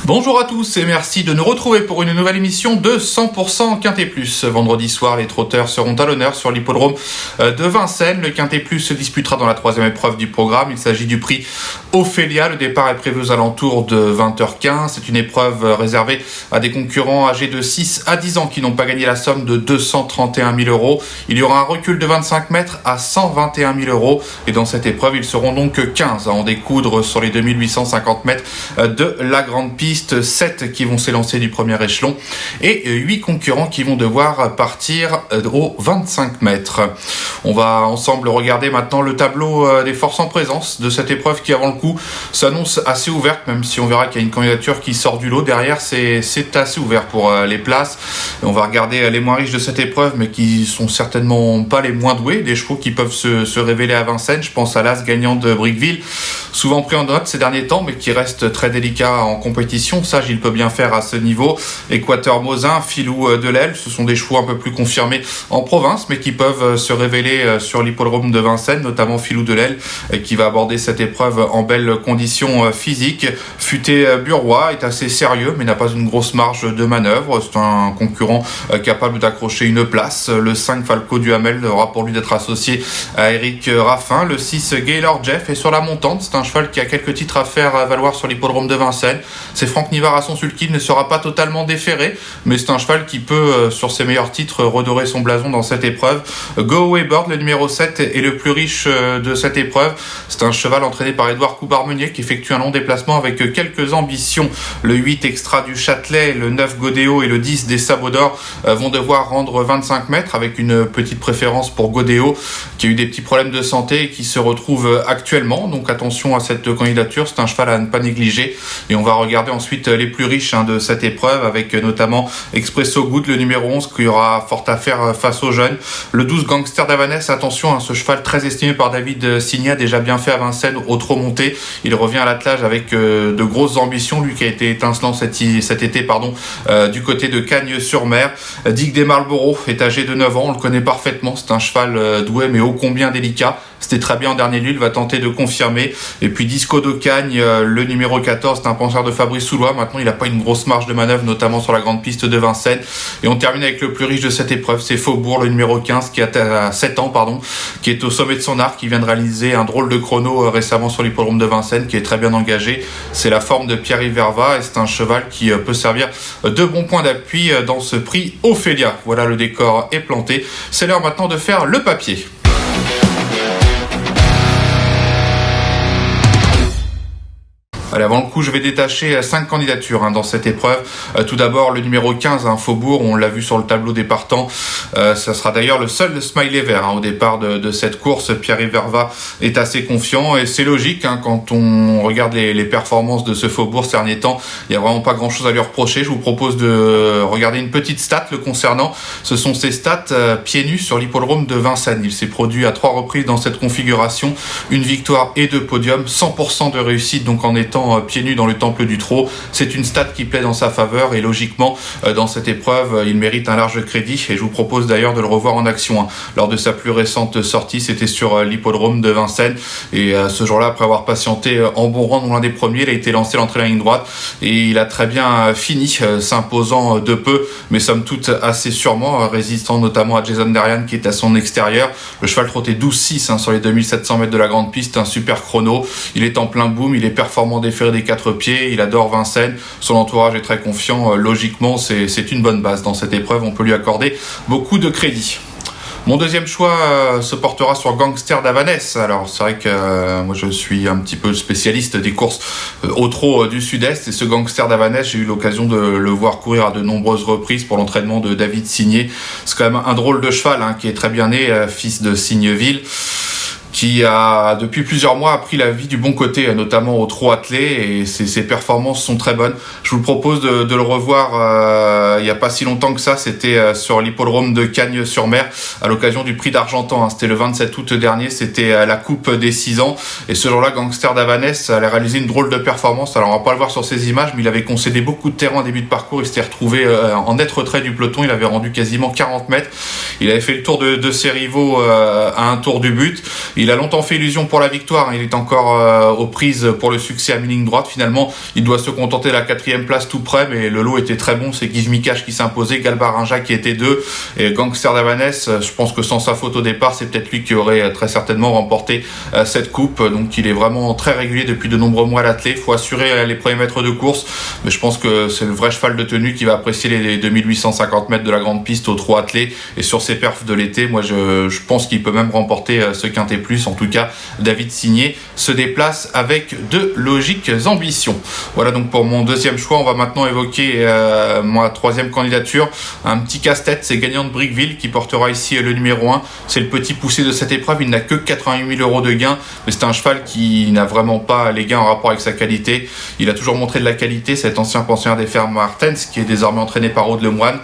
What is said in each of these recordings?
Bonjour à tous et merci de nous retrouver pour une nouvelle émission de 100% Quintet Plus. Vendredi soir, les trotteurs seront à l'honneur sur l'hippodrome de Vincennes. Le Quintet Plus se disputera dans la troisième épreuve du programme. Il s'agit du prix Ophélia. Le départ est prévu aux alentours de 20h15. C'est une épreuve réservée à des concurrents âgés de 6 à 10 ans qui n'ont pas gagné la somme de 231 000 euros. Il y aura un recul de 25 mètres à 121 000 euros. Et dans cette épreuve, ils seront donc 15 à en découdre sur les 2850 mètres de la grande piste. 7 qui vont s'élancer du premier échelon et 8 concurrents qui vont devoir partir aux 25 mètres. On va ensemble regarder maintenant le tableau des forces en présence de cette épreuve qui, avant le coup, s'annonce assez ouverte, même si on verra qu'il y a une candidature qui sort du lot. Derrière, c'est assez ouvert pour les places. Et on va regarder les moins riches de cette épreuve, mais qui sont certainement pas les moins doués. Des chevaux qui peuvent se révéler à Vincennes. Je pense à l'As gagnant de Briqueville, souvent pris en note ces derniers temps, mais qui reste très délicat en compétition. Ça, il peut bien faire à ce niveau. Équateur Mosin, Filou de l'Aile, ce sont des chevaux un peu plus confirmés en province, mais qui peuvent se révéler sur l'hippodrome de Vincennes, notamment Filou de l'Aile, qui va aborder cette épreuve en belles conditions physiques. Futé Burrois est assez sérieux, mais n'a pas une grosse marge de manœuvre. C'est un concurrent capable d'accrocher une place. Le 5 Falco du Hamel aura pour lui d'être associé à Eric Raffin. Le 6 Gaylord Jeff est sur la montante. C'est un cheval qui a quelques titres à faire valoir sur l'hippodrome de Vincennes. C'est Franck Nivard à son sulky, ne sera pas totalement déféré, mais c'est un cheval qui peut, sur ses meilleurs titres, redorer son blason dans cette épreuve. Go Away Bird, le numéro 7, est le plus riche de cette épreuve. C'est un cheval entraîné par Édouard Coubarmenier qui effectue un long déplacement avec quelques ambitions. Le 8 Extra du Châtelet, le 9 Godéo et le 10 des Sabots d'Or vont devoir rendre 25 mètres avec une petite préférence pour Godéo qui a eu des petits problèmes de santé et qui se retrouve actuellement. Donc attention à cette candidature, c'est un cheval à ne pas négliger. Et on va regarder ensuite les plus riches de cette épreuve avec notamment Expresso Good, le numéro 11 qui aura fort à faire face aux jeunes. Le 12 Gangster d'Avanès, attention, ce cheval très estimé par David Signet, déjà bien fait à Vincennes au trot monté. Il revient à l'attelage avec de grosses ambitions, lui qui a été étincelant cet été du côté de Cagnes-sur-Mer. Dick des Marlborough est âgé de 9 ans, on le connaît parfaitement, c'est un cheval doué mais ô combien délicat. C'était très bien en dernier lieu, il va tenter de confirmer. Et puis Disco de Cagnes, le numéro 14, c'est un penseur de Fabrice Soulois. Maintenant, il n'a pas une grosse marge de manœuvre, notamment sur la grande piste de Vincennes. Et on termine avec le plus riche de cette épreuve, c'est Faubourg, le numéro 15, qui a 7 ans, qui est au sommet de son art, qui vient de réaliser un drôle de chrono récemment sur l'hippodrome de Vincennes, qui est très bien engagé. C'est la forme de Pierre-Yves Verva et c'est un cheval qui peut servir de bon point d'appui dans ce prix Ophélia. Voilà, le décor est planté. C'est l'heure maintenant de faire le papier. Allez, avant le coup, je vais détacher 5 candidatures dans cette épreuve. Tout d'abord, le numéro 15, Faubourg, on l'a vu sur le tableau des partants. Ça sera d'ailleurs le seul smiley vert au départ de cette course. Pierre-Yves Verva est assez confiant et c'est logique quand on regarde les performances de ce Faubourg ces derniers temps. Il n'y a vraiment pas grand-chose à lui reprocher. Je vous propose de regarder une petite stat le concernant. Ce sont ses stats pieds nus sur l'hippodrome de Vincennes. Il s'est produit à 3 reprises dans cette configuration. Une victoire et 2 podiums. 100% de réussite donc en étant pieds nus dans le temple du trot. C'est une stat qui plaît dans sa faveur et logiquement dans cette épreuve il mérite un large crédit et je vous propose d'ailleurs de le revoir en action. Lors de sa plus récente sortie, c'était sur l'hippodrome de Vincennes et ce jour-là, après avoir patienté en bon rang dans l'un des premiers, il a été lancé l'entrée de la ligne droite et il a très bien fini, s'imposant de peu mais somme toute assez sûrement, résistant notamment à Jason Derian qui est à son extérieur. Le cheval trottait 12-6 sur les 2700 mètres de la grande piste, un super chrono. Il est en plein boom, il est performant déféré des 4 pieds, il adore Vincennes, son entourage est très confiant, logiquement c'est une bonne base dans cette épreuve, on peut lui accorder beaucoup de crédit. Mon deuxième choix se portera sur Gangster d'Avanès. Alors c'est vrai que moi je suis un petit peu spécialiste des courses au trot du Sud-Est et ce Gangster d'Avanès, j'ai eu l'occasion de le voir courir à de nombreuses reprises pour l'entraînement de David Signet. C'est quand même un drôle de cheval qui est très bien né, fils de Signeville, qui a depuis plusieurs mois appris la vie du bon côté, notamment au trot attelé, et ses performances sont très bonnes. Je vous propose de le revoir il n'y a pas si longtemps que ça, c'était sur l'hippodrome de Cagnes-sur-Mer à l'occasion du prix d'Argentan, c'était le 27 août dernier, c'était la coupe des 6 ans, et ce jour-là Gangster d'Avanès allait réaliser une drôle de performance. Alors on va pas le voir sur ces images, mais il avait concédé beaucoup de terrain en début de parcours, il s'était retrouvé en net retrait du peloton, il avait rendu quasiment 40 mètres, il avait fait le tour de ses rivaux à un tour du but, il Il a longtemps fait illusion pour la victoire, il est encore aux prises pour le succès à mi-ligne droite. Finalement, il doit se contenter de la 4e place tout près, mais le lot était très bon. C'est Give Me Cash qui s'imposait, Galbarinja qui était 2 et Gangster d'Havanès, je pense que sans sa faute au départ, c'est peut-être lui qui aurait très certainement remporté cette coupe. Donc il est vraiment très régulier depuis de nombreux mois à l'attelé. Il faut assurer les premiers mètres de course, mais je pense que c'est le vrai cheval de tenue qui va apprécier les 2850 mètres de la grande piste au trot attelé. Et sur ses perfs de l'été, moi je pense qu'il peut même remporter ce quintet plus. En tout cas, David Signé se déplace avec de logiques ambitions. Voilà donc pour mon deuxième choix. On va maintenant évoquer ma troisième candidature. Un petit casse-tête, c'est Gagnant de Brickville qui portera ici le numéro 1. C'est le petit poussé de cette épreuve. Il n'a que 88 000 euros de gains, mais c'est un cheval qui n'a vraiment pas les gains en rapport avec sa qualité. Il a toujours montré de la qualité, cet ancien pensionnaire des fermes Martens, qui est désormais entraîné par Aude Lemoine.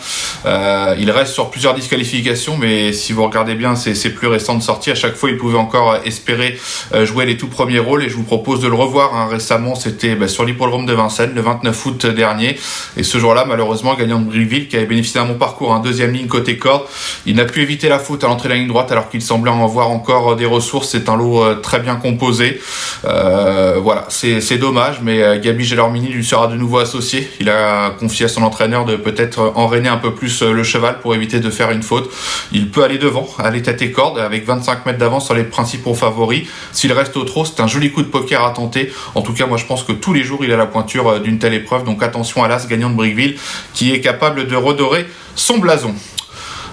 Il reste sur plusieurs disqualifications, mais si vous regardez bien ses plus récentes sorties, à chaque fois il pouvait encore espérer jouer les tout premiers rôles, et je vous propose de le revoir. Récemment, c'était sur l'hippodrome de Vincennes le 29 août dernier, et ce jour-là, malheureusement, Gagnant de Brickville, qui avait bénéficié d'un bon parcours, en deuxième ligne côté corde, il n'a pu éviter la faute à l'entrée de la ligne droite alors qu'il semblait en avoir encore des ressources. C'est un lot très bien composé. Voilà, c'est dommage, mais Gabi Gelormini lui sera de nouveau associé. Il a confié à son entraîneur de peut-être enraîner un peu plus le cheval pour éviter de faire une faute. Il peut aller devant, aller tête et corde avec 25 mètres d'avance sur les principaux favoris. S'il reste au trot, c'est un joli coup de poker à tenter. En tout cas, moi je pense que tous les jours il a la pointure d'une telle épreuve, donc attention à l'As Gagnant de Brickville qui est capable de redorer son blason.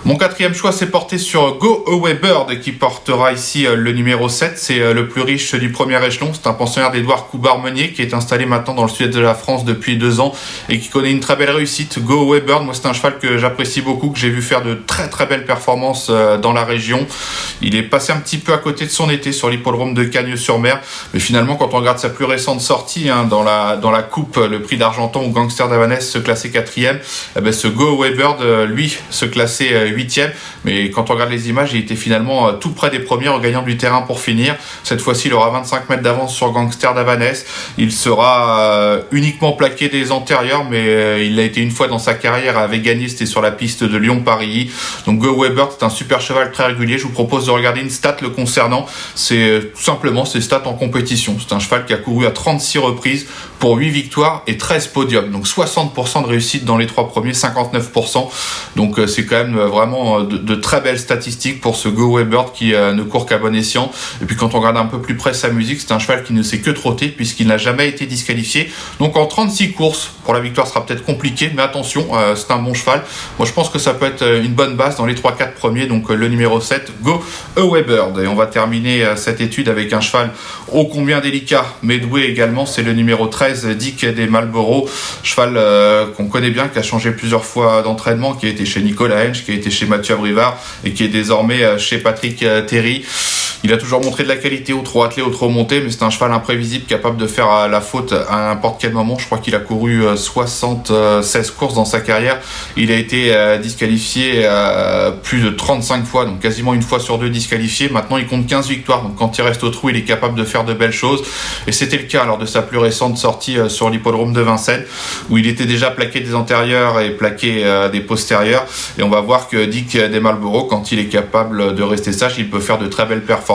Mon quatrième choix s'est porté sur Go Away Bird qui portera ici le numéro 7. C'est le plus riche du premier échelon. C'est un pensionnaire d'Édouard Coubard-Meunier qui est installé maintenant dans le sud de la France depuis 2 ans et qui connaît une très belle réussite. Go Away Bird, moi c'est un cheval que j'apprécie beaucoup, que j'ai vu faire de très très belles performances dans la région. Il est passé un petit peu à côté de son été sur l'hippodrome de Cagnes-sur-Mer, mais finalement quand on regarde sa plus récente sortie dans la coupe, le prix d'Argenton où Gangster d'Havanès se classait 4e, ce Go Away Bird lui se classait 8e, mais quand on regarde les images, il était finalement tout près des premiers, en gagnant du terrain pour finir. Cette fois-ci, il aura 25 mètres d'avance sur Gangster d'Havanès. Il sera uniquement plaqué des antérieurs, mais il a été une fois dans sa carrière, avait gagné, c'était sur la piste de Lyon-Paris. Donc Go Weber, c'est un super cheval très régulier. Je vous propose de regarder une stat le concernant. C'est tout simplement ses stats en compétition. C'est un cheval qui a couru à 36 reprises pour 8 victoires et 13 podiums. Donc 60% de réussite dans les 3 premiers, 59%. Donc c'est quand même vraiment de très belles statistiques pour ce Go Weber qui ne court qu'à bon escient. Et puis quand on regarde un peu plus près sa musique, c'est un cheval qui ne sait que trotter puisqu'il n'a jamais été disqualifié. Donc en 36 courses, pour la victoire sera peut-être compliqué, mais attention, c'est un bon cheval. Moi je pense que ça peut être une bonne base dans les 3-4 premiers. Donc le numéro 7, Go Away Bird. Et on va terminer cette étude avec un cheval ô combien délicat, mais doué également. C'est le numéro 13, Dick des Marlborough. Cheval qu'on connaît bien, qui a changé plusieurs fois d'entraînement, qui a été chez Nicolas Hench, qui a été chez Mathieu Abrivard et qui est désormais chez Patrick Terry. Il a toujours montré de la qualité au trot attelé, au trot monté, mais c'est un cheval imprévisible, capable de faire la faute à n'importe quel moment. Je crois qu'il a couru 76 courses dans sa carrière. Il a été disqualifié plus de 35 fois, donc quasiment une fois sur 2 disqualifié. Maintenant, il compte 15 victoires, donc quand il reste au trou, il est capable de faire de belles choses. Et c'était le cas lors de sa plus récente sortie sur l'hippodrome de Vincennes, où il était déjà plaqué des antérieurs et plaqué des postérieurs. Et on va voir que Dick des Marlborough, quand il est capable de rester sage, il peut faire de très belles performances.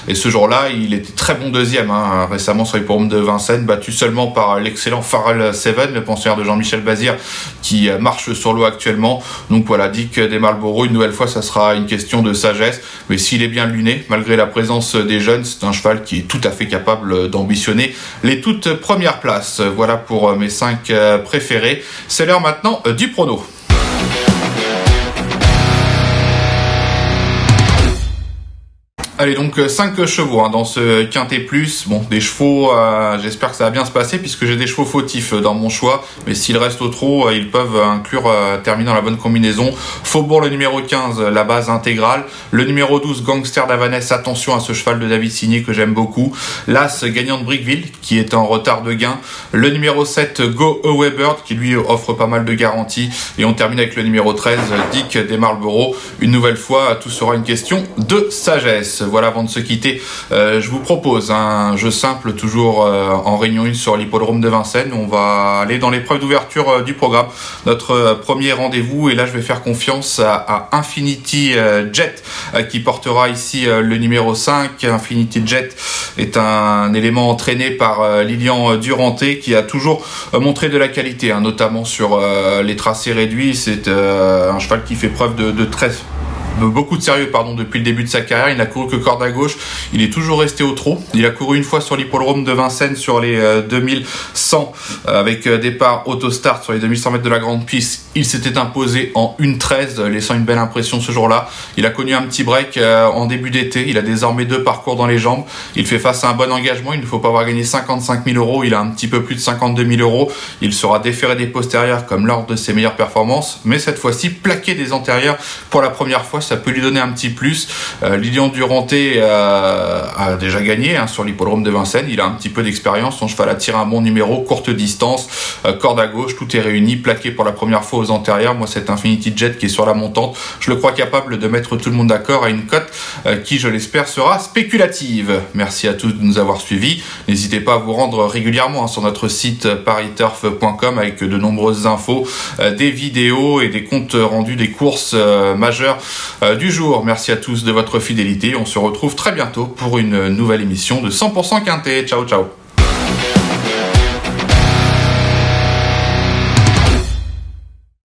Et ce jour-là, il était très bon deuxième, récemment sur l'hippodrome de Vincennes, battu seulement par l'excellent Pharrell Seven, le pensionnaire de Jean-Michel Bazir, qui marche sur l'eau actuellement. Donc voilà, Dick des Marlborough, une nouvelle fois, ça sera une question de sagesse. Mais s'il est bien luné, malgré la présence des jeunes, c'est un cheval qui est tout à fait capable d'ambitionner les toutes premières places. Voilà pour mes 5 préférés. C'est l'heure maintenant du prono. Allez, donc 5 chevaux dans ce quintet plus. Bon, des chevaux, j'espère que ça va bien se passer puisque j'ai des chevaux fautifs dans mon choix. Mais s'ils restent au trot, ils peuvent inclure, terminant la bonne combinaison. Faubourg, le numéro 15, la base intégrale. Le numéro 12, Gangster d'Havanès, attention à ce cheval de David Signé que j'aime beaucoup. L'As, Gagnant de Brickville, qui est en retard de gain. Le numéro 7, Go Away Bird, qui lui offre pas mal de garanties. Et on termine avec le numéro 13, Dick des Marlborough. Une nouvelle fois, tout sera une question de sagesse. Voilà, avant de se quitter, je vous propose un jeu simple, toujours en Réunion 1 sur l'hippodrome de Vincennes. On va aller dans l'épreuve d'ouverture du programme, notre premier rendez-vous, et là je vais faire confiance à Infinity Jet qui portera ici le numéro 5. Infinity Jet est un élément entraîné par Lilian Duranté, qui a toujours montré de la qualité, notamment sur les tracés réduits. C'est un cheval qui fait preuve de beaucoup de sérieux depuis le début de sa carrière. Il n'a couru que corde à gauche, il est toujours resté au trot. Il a couru une fois sur l'hippodrome de Vincennes sur les 2100 avec départ autostart sur les 2100 mètres de la grande piste. Il s'était imposé en 1:13, laissant une belle impression ce jour-là. Il a connu un petit break en début d'été. Il a désormais 2 parcours dans les jambes. Il fait face à un bon engagement. Il ne faut pas avoir gagné 55 000 euros. Il a un petit peu plus de 52 000 euros. Il sera déféré des postérieurs comme lors de ses meilleures performances, mais cette fois-ci plaqué des antérieurs pour la première fois. Ça peut lui donner un petit plus. Lilian Duranté a déjà gagné sur l'hippodrome de Vincennes. Il a un petit peu d'expérience. Son cheval a tiré un bon numéro, courte distance, corde à gauche, tout est réuni, plaqué pour la première fois aux antérieurs. Moi, cet Infinity Jet qui est sur la montante, je le crois capable de mettre tout le monde d'accord à une cote qui, je l'espère, sera spéculative. Merci à tous de nous avoir suivis. N'hésitez pas à vous rendre régulièrement sur notre site pariturf.com avec de nombreuses infos, des vidéos et des comptes rendus des courses majeures du jour. Merci à tous de votre fidélité. On se retrouve très bientôt pour une nouvelle émission de 100% Quintet. Ciao, ciao.